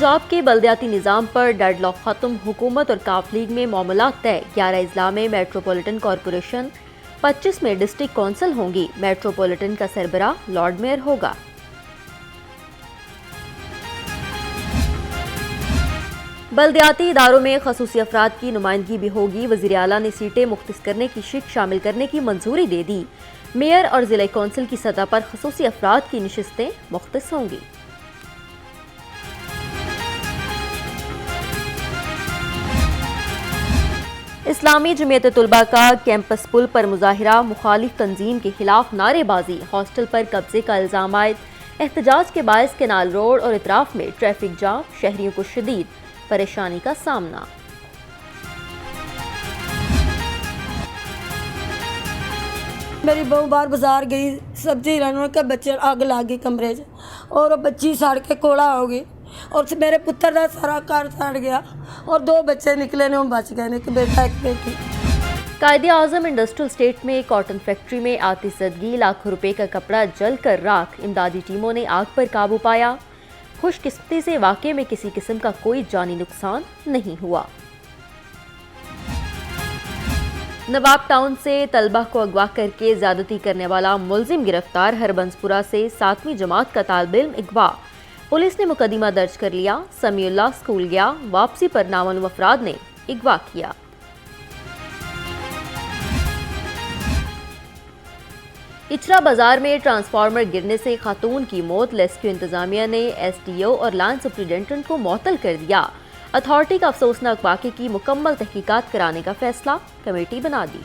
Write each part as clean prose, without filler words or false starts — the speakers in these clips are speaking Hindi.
पंजाब के बल्दियाती निज़ाम पर डेडलॉक खत्म, हुकूमत और काफ लीग में मामलात तय। 11 अजला में मेट्रोपॉलिटन कॉरपोरेशन, 25 में डिस्ट्रिक्ट कौंसिल होंगी। मेट्रोपॉलिटन का सरबराह लॉर्ड मेयर होगा। बल्दियाती इदारों में खसूसी अफराद की नुमाइंदगी भी होगी। वज़ीर आला ने सीटें मुख्तस करने की शिक शामिल करने की मंजूरी दे दी। मेयर और जिला कौंसिल की सतह पर खसूसी अफराद की नशिस्तें मुख्तस होंगी। इस्लामी जमीयत तुलबा का कैंपस पुल पर मुजाहिरा, मुखालिफ तंजीम के खिलाफ नारेबाजी, हॉस्टल पर कब्जे का इल्जाम आयद। एहतजाज के बायस केनाल रोड और इतराफ में ट्रैफिक जाम, शहरियों को शदीद परेशानी का सामना। मेरी बहू बार बाजार गई, सब्जी लाने का बच्चे आग लग गई कमरे च और बच्ची सड़ के कोड़ा हो गई और मेरे पुत्र का सारा घर सड़ गया और 2 बच्चे निकले ने, वो बच गए ने, एक बेटा एक बेटी। कायदे आजम इंडस्ट्रियल स्टेट में कॉटन फैक्ट्री में आतिशदगी, लाखों रुपए का कपड़ा जलकर राख। इमदादी टीमों ने आग पर काबू पाया। खुशकिस्मती से वाकये में किसी किस्म का कोई जानी नुकसान नहीं हुआ। नवाब टाउन से तलबा को अगवा करके ज्यादती करने वाला मुलजिम गिरफ्तार। हरबंसपुरा से 7वीं जमात का तालिब इल्म अगवा। पुलिस ने मुकदमा दर्ज कर लिया। समीउल्लाह स्कूल गया, वापसी पर नामालूम अफराद ने अगवा किया। इचरा बाजार में ट्रांसफार्मर गिरने से खातून की मौत। रेस्क्यू इंतजामिया ने SDO और लाइन सुपरिटेंडेंट को मुअत्तल कर दिया। अथॉरिटी का अफसोसनाक वाक़े की मुकम्मल तहकीकात कराने का फैसला, कमेटी बना दी।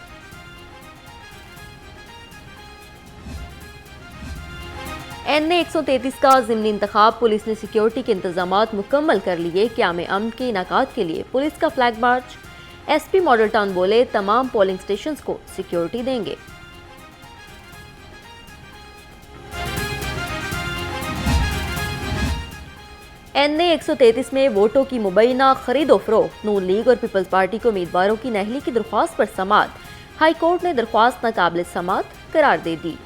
NA 133 का ज़िमनी इंतखाब, पुलिस ने सिक्योरिटी के इंतजामात मुकम्मल कर लिए। क़याम अमन के इनाकात के लिए पुलिस का flag march. SP model town बोले तमाम पोलिंग स्टेशन को सिक्योरिटी देंगे। NA 133 में वोटों की मुबैना खरीदो फरोख्त। नून लीग और पीपल्स पार्टी को उम्मीदवारों की नहली की दरख्वास्त पर समाअत। हाई कोर्ट ने दरख्वास्त नाकाबिल समाअत करार दे दी।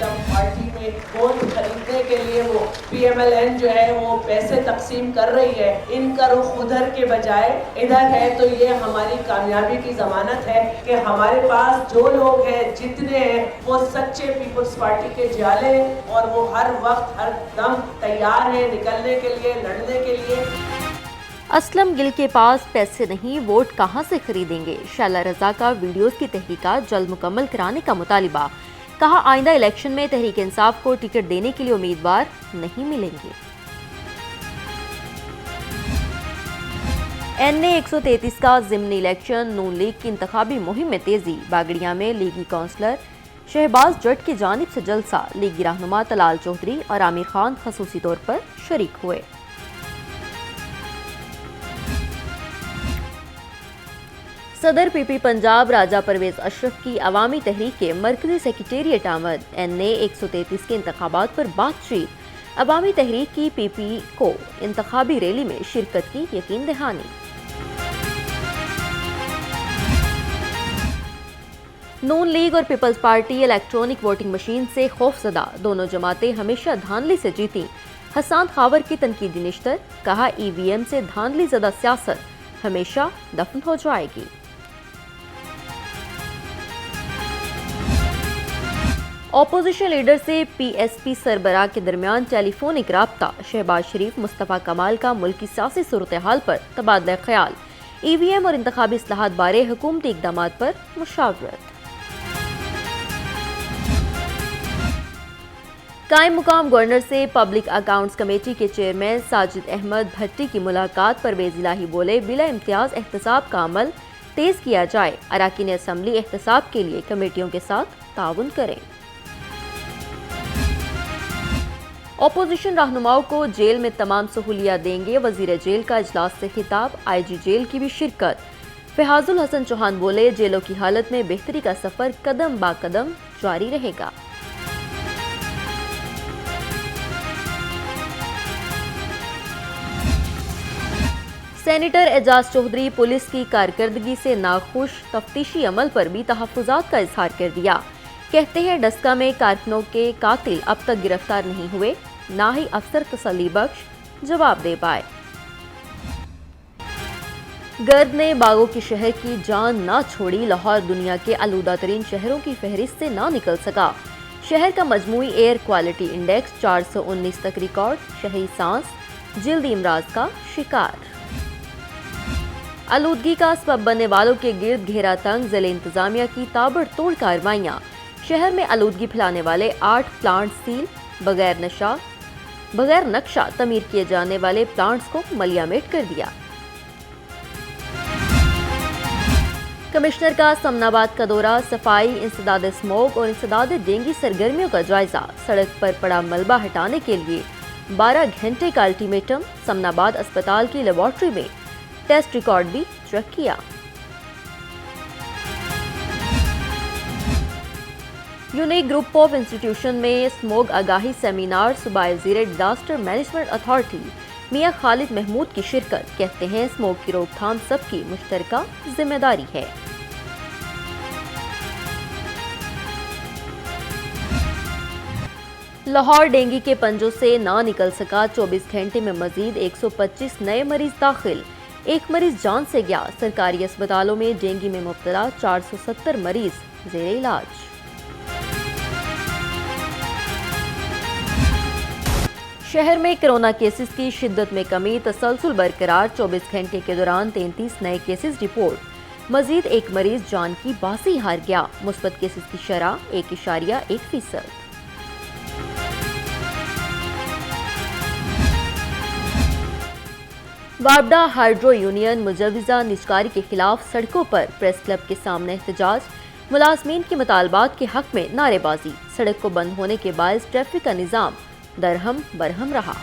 पार्टी में वोट खरीदने के लिए वो PMLN जो है वो पैसे तकसीम कर रही है, इनका रुख उधर के बजाय इधर है, तो ये हमारी कामयाबी की जमानत है कि हमारे पास जो लोग हैं, जितने हैं, वो सच्चे पीपल्स पार्टी के जाले और वो हर वक्त हर दम तैयार है निकलने के लिए, लड़ने के लिए। असलम गिल के पास पैसे नहीं, वोट कहां से खरीदेंगे। शैला रजा का वीडियोस की तहकीकात जल्द मुकम्मल कराने का मुतालिबा। कहा आइंदा इलेक्शन में तहरीक इंसाफ को टिकट देने के लिए उम्मीदवार नहीं मिलेंगे। NA 133 का ज़िमनी इलेक्शन, नून लीग की इंतखाबी मुहिम में तेजी। बागड़िया में लीगी काउंसलर शहबाज जट की जानिब से जलसा। लीगी रहनुमा तलाल चौधरी और आमिर खान खसूसी तौर पर शरीक हुए। सदर PP पंजाब राजा परवेज अशरफ की अवामी तहरीक के मरकजी सेक्रेटेरिएट आमद। NA 133 के इंतखाबात पर बातचीत। अवामी तहरीक की PP को इंतखाबी रैली में शिरकत की यकीन दहानी। नून लीग और Peoples Party electronic voting machine से खौफजदा। दोनों जमातें हमेशा धांधली से जीती। हसन खावर की तनकीदी निश्तर। कहा EVM से धांधली ज़दा सियासत हमेशा दफन हो जाएगी। ऑपोजिशन लीडर से PSP सरबराह के दरमियान टेलीफोनिक राब्ता। शहबाज शरीफ, मुस्तफ़ा कमाल का मुल्की सियासी सूरत हाल पर तबादला ख्याल। EVM और इंतखाबी इस्लाहात बारे हुकूमती इक़दामात पर मुशावरत। कायम मुकाम गवर्नर से पब्लिक अकाउंट्स कमेटी के चेयरमैन साजिद अहमद भट्टी की मुलाकात। परवेज इलाही बोले बिला इम्तियाज एहतसाब का अमल तेज किया जाए। अराकीन असम्बली एहतसाब के लिए कमेटियों के साथ ताउन करें। ऑपोजिशन रहनुमाओं को जेल में तमाम सहूलियात देंगे। वजीर जेल का इजलास से खिताब। IG जेल की भी शिरकत। फहाजुल हसन चौहान बोले जेलों की हालत में बेहतरी का सफर कदम बा कदम जारी रहेगा। सेनेटर एजाज चौधरी पुलिस की कारकर्दगी से नाखुश। तफ्तीशी अमल पर भी तहफ्फुजात का इजहार कर दिया। कहते हैं डस्का में कारकुनों के कातिल अब तक गिरफ्तार नहीं हुए, ना ही अफसर तसल्ली बख्श जवाब दे पाए। गर्द ने बागों के शहर की जान ना छोड़ी, लाहौर दुनिया के आलूदा तरीन शहरों की फहरिस्त से ना निकल सका। शहर का मजमूई एयर क्वालिटी इंडेक्स 419 तक रिकॉर्ड, शहरी सांस जल्दी इमराज का शिकार। आलूदगी का सबब बनने वालों के गिर्द घेरा तंग, जिले इंतजामिया की ताबड़तोड़ कार्रवाइयां। शहर में आलूदगी फैलाने वाले 8 प्लांट सील, बगैर नक्शा तमीर किए जाने वाले प्लांट्स को मलियामेट कर दिया। कमिश्नर का समनाबाद का दौरा, सफाई, इंसदाद स्मोक और इंसदाद डेंगू सरगर्मियों का जायजा। सड़क पर पड़ा मलबा हटाने के लिए 12 घंटे का अल्टीमेटम। समनाबाद अस्पताल की लेबोरेटरी में टेस्ट रिकॉर्ड भी चेक किया। यूनिक ग्रुप ऑफ इंस्टीट्यूशन में स्मोक आगाही सेमिनार, सूबाई वज़ीर डिजास्टर मैनेजमेंट अथॉरिटी मियां खालिद महमूद की शिरकत। कहते हैं स्मोक की रोकथाम सबकी मुश्तरका जिम्मेदारी है। लाहौर डेंगू के पंजों से ना निकल सका, 24 घंटे में मजीद 125 नए मरीज दाखिल, एक मरीज जान से गया। सरकारी अस्पतालों में डेंगू में मुब्तला 470 मरीज जेर इलाज। शहर में कोरोना केसेस की शिद्दत में कमी, तसलसल बरकरार। 24 घंटे के दौरान 33 नए केसेस रिपोर्ट, मजीद एक मरीज जान की बाजी हार गया। मुस्बत केसेस की शरह 1.1%। बाबडा हाइड्रो यूनियन मुजवजा निजकारी के खिलाफ सड़कों पर, प्रेस क्लब के सामने एहतजाज। मुलाजमीन के मुतालबात के हक में नारेबाजी। सड़क को बंद होने के बायस ट्रैफिक का निजाम दरहम बरहम रहा।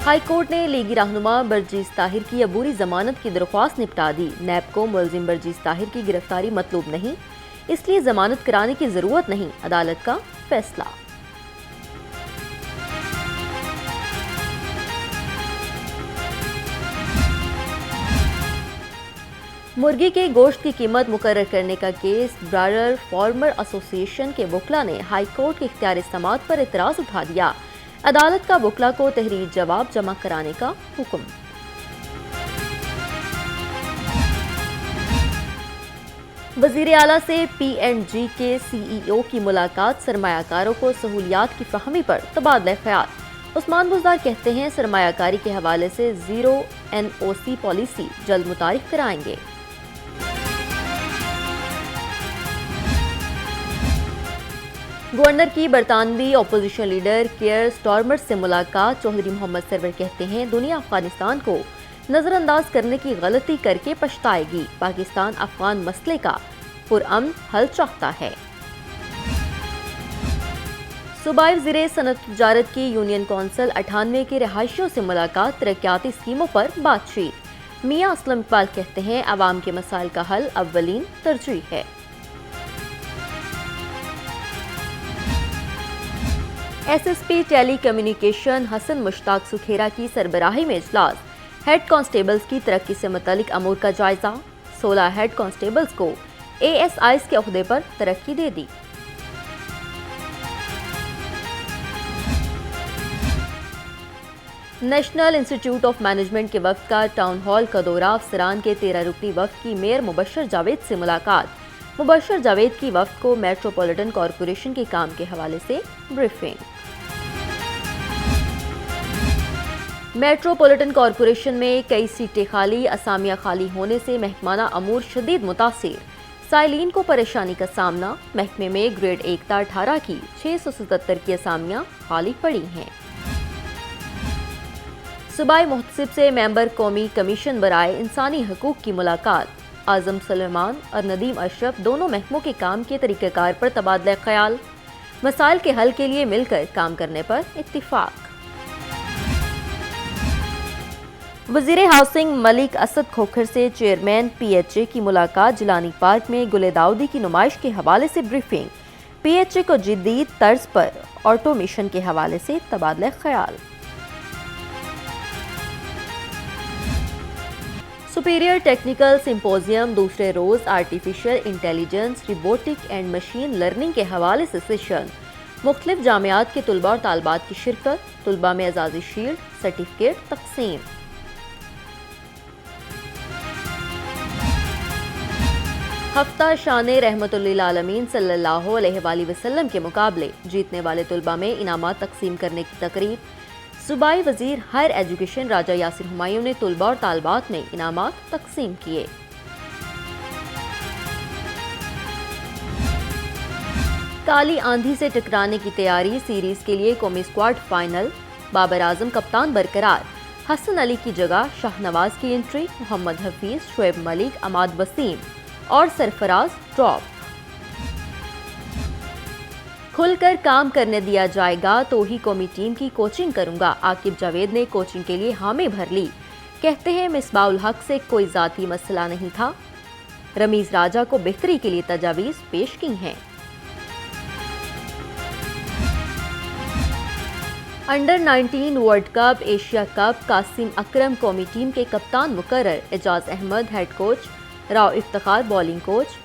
हाईकोर्ट ने लीगी रहनुमा बर्जीस ताहिर की अबूरी जमानत की दरख्वास्त निपटा दी। नैब को मुलजिम बर्जीस ताहिर की गिरफ्तारी मतलूब नहीं, इसलिए जमानत कराने की जरूरत नहीं, अदालत का फैसला। मुर्गी के गोश्त की कीमत मुकर्रर करने का केस, ब्राडर फार्मर एसोसिएशन के वकला ने हाई कोर्ट के इख्तियार समात पर एतराज उठा दिया। अदालत का वकला को तहरीर जवाब जमा कराने का हुक्म। वजीर आला से PNG के CEO की मुलाकात, सरमायाकारों को सहूलियात की फहमी पर तबादला ख्याल। उस्मान बुज़दार कहते हैं सरमायाकारी के हवाले से 0 NOC पॉलिसी जल्द मुतारिफ कराएंगे। गवर्नर की बरतानवी अपोजिशन लीडर केयर स्टॉर्मर से मुलाकात, चौधरी मोहम्मद सरवर कहते हैं दुनिया अफगानिस्तान को नजरअंदाज करने की गलती करके पछताएगी। पाकिस्तान अफगान मसले का पुरअमन हल चाहता है। सूबाई वज़ीर सनत तजारत की यूनियन कौंसिल 98 के रिहायशियों से मुलाकात, तरक्याती स्कीमों पर बातचीत। मियां असलम इकबाल कहते हैं अवाम के मसाइल का हल अव्वलीन तरजीह है। SSP telecommunication Hasan Mushtaq Sukhera की सरबराही में इजलास, हेड कांस्टेबल्स की तरक्की से मुतल्लिक अमूर का जायजा। 16 हेड कांस्टेबल्स को ASIs के ओहदे पर तरक्की दे दी। नेशनल इंस्टीट्यूट ऑफ मैनेजमेंट के वफ्द का टाउन हॉल का दौरा, अफसरान के 13 रुकनी वफ्द की मेयर मुबशर जावेद से मुलाकात। मुबशर जावेद की वफ्द को मेट्रोपॉलिटन कॉरपोरेशन के काम के हवाले से ब्रीफिंग। मेट्रोपॉलिटन कॉरपोरेशन में कई सीटें खाली, असामियां खाली होने से महकमाना अमूर शदीद मुतासिर। साइलिन को परेशानी का सामना, महकमे में ग्रेड 1 ता 18 की 677 की असामियां खाली पड़ी हैं। सूबाई मुहतसिब से मेंबर कौमी कमीशन बराए इंसानी हकूक की मुलाकात। आजम सलेमान और नदीम अशरफ दोनों महकमों के काम के तरीक़ेकार पर तबादला ख्याल, मसाइल के हल के लिए मिलकर काम करने पर इत्तिफाक। वज़ीर हाउसिंग मलिक असद खोखर से चेयरमैन PHA की मुलाकात, जिलानी पार्क में गुले दाऊदी की नुमाइश के हवाले से ब्रीफिंग। PHA को जदीद तर्ज पर ऑटोमेशन के हवाले से तबादला ख्याल। सुपीरियर टेक्निकल सिंपोजियम दूसरे रोज artificial intelligence, robotic and machine learning के हवाले से सेशन। मुख्तलिफ जामियात के तुलबा और तालबात की शिरकत, तुलबा में एजाज़ी शील्ड सर्टिफिकेट तकसीम। हफ्ता शाने रहमतुल्लिल आलमीन सल्लल्लाहु अलैहि वसल्लम के मुकाबले जीतने वाले तुलबा में इनामात तकसीम करने की तकरीब। सूबाई वजीर हायर एजुकेशन राजा यासिर हुमायूं ने तुलबा और तालबात में इनामात तकसीम किए। काली आंधी से टकराने की तैयारी, सीरीज के लिए कौमी स्क्वाड फाइनल। बाबर आजम कप्तान बरकरार, हसन अली की जगह शाहनवाज की एंट्री। मोहम्मद हफीज, शुएब मलिक, अमाद वसीम और सरफराज ड्रॉप। खुलकर काम करने दिया जाएगा तो ही कौमी टीम की कोचिंग करूंगा। आकिब जावेद ने कोचिंग के लिए हामी भर ली। कहते हैं मिसबाउल हक से कोई जाती मसला नहीं था। रमीज राजा को बेहतरी के लिए तजावीज पेश की हैं। Under 19 world cup, Asia cup, Qasim Akram कौमी टीम के कप्तान मुकर्रर। Ejaz Ahmed head coach, Rao Iftikhar bowling coach,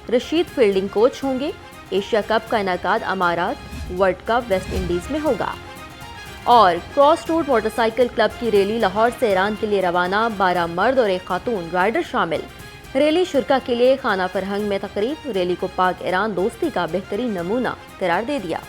Rashid fielding coach होंगे। एशिया कप का इनाकाद अमारात, वर्ल्ड कप वेस्ट इंडीज में होगा। और क्रॉस रोड मोटरसाइकिल क्लब की रैली लाहौर से ईरान के लिए रवाना। 12 मर्द और एक खातून राइडर शामिल। रैली शुरा के लिए खाना फरहंग में तकरीब। रैली को पाक ईरान दोस्ती का बेहतरीन नमूना करार दे दिया।